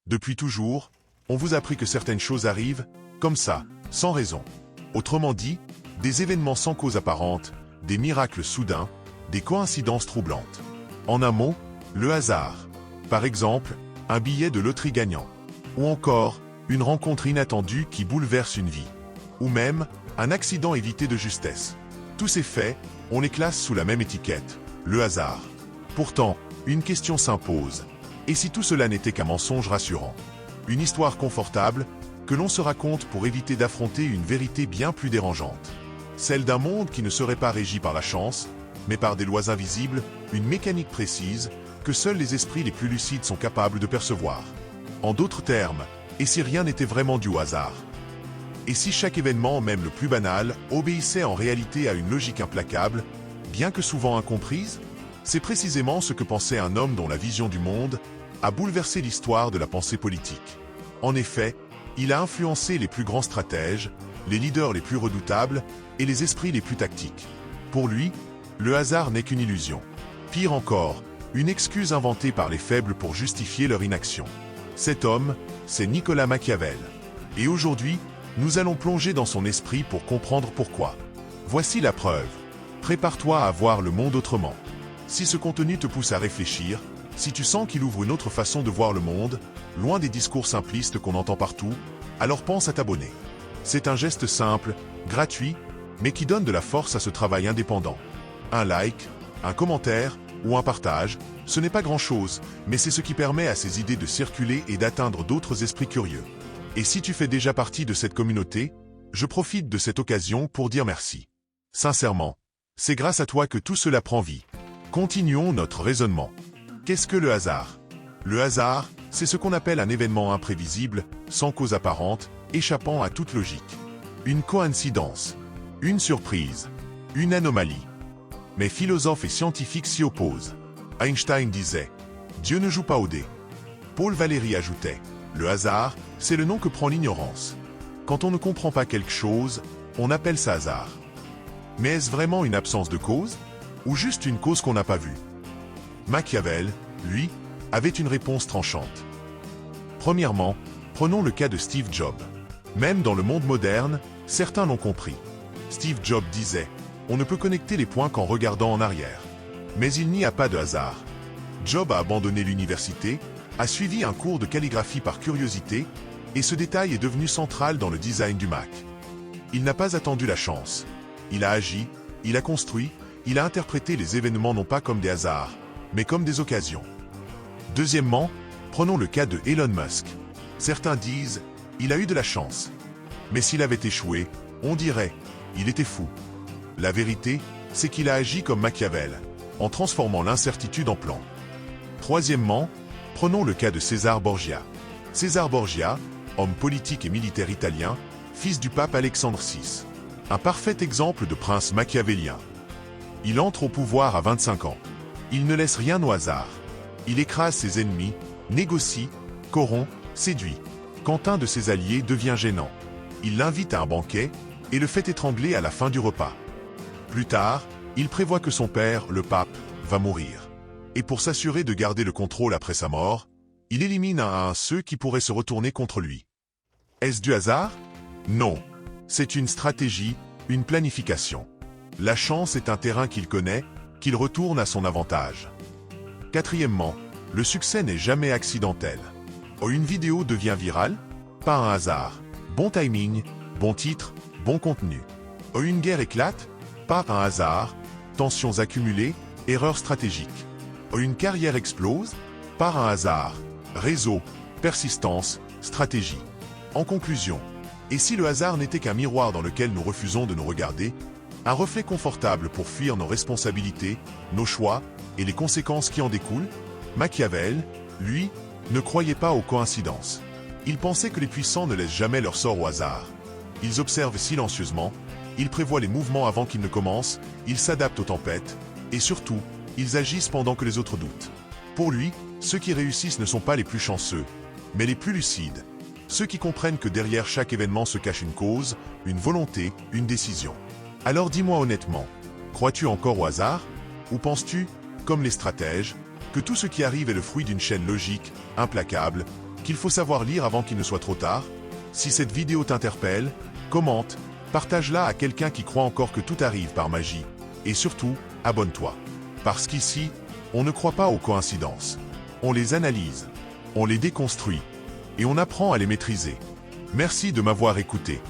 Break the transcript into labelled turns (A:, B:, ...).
A: Depuis toujours, on vous a appris que certaines choses arrivent, comme ça, sans raison. Autrement dit, des événements sans cause apparente, des miracles soudains, des coïncidences troublantes. En un mot, le hasard. Par exemple, un billet de loterie gagnant. Ou encore, une rencontre inattendue qui bouleverse une vie. Ou même, un accident évité de justesse. Tous ces faits, on les classe sous la même étiquette, le hasard. Pourtant, une question s'impose. Et si tout cela n'était qu'un mensonge rassurant? Une histoire confortable, que l'on se raconte pour éviter d'affronter une vérité bien plus dérangeante. Celle d'un monde qui ne serait pas régi par la chance, mais par des lois invisibles, une mécanique précise, que seuls les esprits les plus lucides sont capables de percevoir. En d'autres termes, et si rien n'était vraiment dû au hasard? Et si chaque événement, même le plus banal, obéissait en réalité à une logique implacable, bien que souvent incomprise? C'est précisément ce que pensait un homme dont la vision du monde a bouleversé l'histoire de la pensée politique. En effet, il a influencé les plus grands stratèges, les leaders les plus redoutables et les esprits les plus tactiques. Pour lui, le hasard n'est qu'une illusion. Pire encore, une excuse inventée par les faibles pour justifier leur inaction. Cet homme, c'est Nicolas Machiavel. Et aujourd'hui, nous allons plonger dans son esprit pour comprendre pourquoi. Voici la preuve. Prépare-toi à voir le monde autrement. Si ce contenu te pousse à réfléchir, si tu sens qu'il ouvre une autre façon de voir le monde, loin des discours simplistes qu'on entend partout, alors pense à t'abonner. C'est un geste simple, gratuit, mais qui donne de la force à ce travail indépendant. Un like, un commentaire ou un partage, ce n'est pas grand-chose, mais c'est ce qui permet à ces idées de circuler et d'atteindre d'autres esprits curieux. Et si tu fais déjà partie de cette communauté, je profite de cette occasion pour dire merci. Sincèrement, c'est grâce à toi que tout cela prend vie. Continuons notre raisonnement. Qu'est-ce que le hasard? Le hasard, c'est ce qu'on appelle un événement imprévisible, sans cause apparente, échappant à toute logique. Une coïncidence, une surprise, une anomalie. Mais philosophes et scientifiques s'y opposent. Einstein disait « Dieu ne joue pas au dé ». Paul Valéry ajoutait « Le hasard, c'est le nom que prend l'ignorance. Quand on ne comprend pas quelque chose, on appelle ça hasard. Mais est-ce vraiment une absence de cause? Ou juste une cause qu'on n'a pas vue? Machiavel, lui, avait une réponse tranchante. Premièrement, prenons le cas de Steve Jobs. Même dans le monde moderne, certains l'ont compris. Steve Jobs disait « On ne peut connecter les points qu'en regardant en arrière ». Mais il n'y a pas de hasard. Jobs a abandonné l'université, a suivi un cours de calligraphie par curiosité, et ce détail est devenu central dans le design du Mac. Il n'a pas attendu la chance. Il a agi, il a construit, il a interprété les événements non pas comme des hasards, mais comme des occasions. Deuxièmement, prenons le cas de Elon Musk. Certains disent « il a eu de la chance ». Mais s'il avait échoué, on dirait « il était fou ». La vérité, c'est qu'il a agi comme Machiavel, en transformant l'incertitude en plan. Troisièmement, prenons le cas de César Borgia. César Borgia, homme politique et militaire italien, fils du pape Alexandre VI. Un parfait exemple de prince machiavélien. Il entre au pouvoir à 25 ans. Il ne laisse rien au hasard. Il écrase ses ennemis, négocie, corrompt, séduit. Quand un de ses alliés devient gênant, il l'invite à un banquet et le fait étrangler à la fin du repas. Plus tard, il prévoit que son père, le pape, va mourir. Et pour s'assurer de garder le contrôle après sa mort, il élimine un à un ceux qui pourraient se retourner contre lui. Est-ce du hasard? Non. C'est une stratégie, une planification. La chance est un terrain qu'il connaît, qu'il retourne à son avantage. Quatrièmement, le succès n'est jamais accidentel. Une vidéo devient virale? Pas un hasard. Bon timing, bon titre, bon contenu. Une guerre éclate? Pas un hasard. Tensions accumulées, erreurs stratégiques. Une carrière explose? Pas un hasard. Réseau, persistance, stratégie. En conclusion, et si le hasard n'était qu'un miroir dans lequel nous refusons de nous regarder, un reflet confortable pour fuir nos responsabilités, nos choix et les conséquences qui en découlent? Machiavel, lui, ne croyait pas aux coïncidences. Il pensait que les puissants ne laissent jamais leur sort au hasard. Ils observent silencieusement, ils prévoient les mouvements avant qu'ils ne commencent, ils s'adaptent aux tempêtes, et surtout, ils agissent pendant que les autres doutent. Pour lui, ceux qui réussissent ne sont pas les plus chanceux, mais les plus lucides. Ceux qui comprennent que derrière chaque événement se cache une cause, une volonté, une décision. Alors dis-moi honnêtement, crois-tu encore au hasard? Ou penses-tu, comme les stratèges, que tout ce qui arrive est le fruit d'une chaîne logique, implacable, qu'il faut savoir lire avant qu'il ne soit trop tard? Si cette vidéo t'interpelle, commente, partage-la à quelqu'un qui croit encore que tout arrive par magie. Et surtout, abonne-toi. Parce qu'ici, on ne croit pas aux coïncidences. On les analyse, on les déconstruit, et on apprend à les maîtriser. Merci de m'avoir écouté.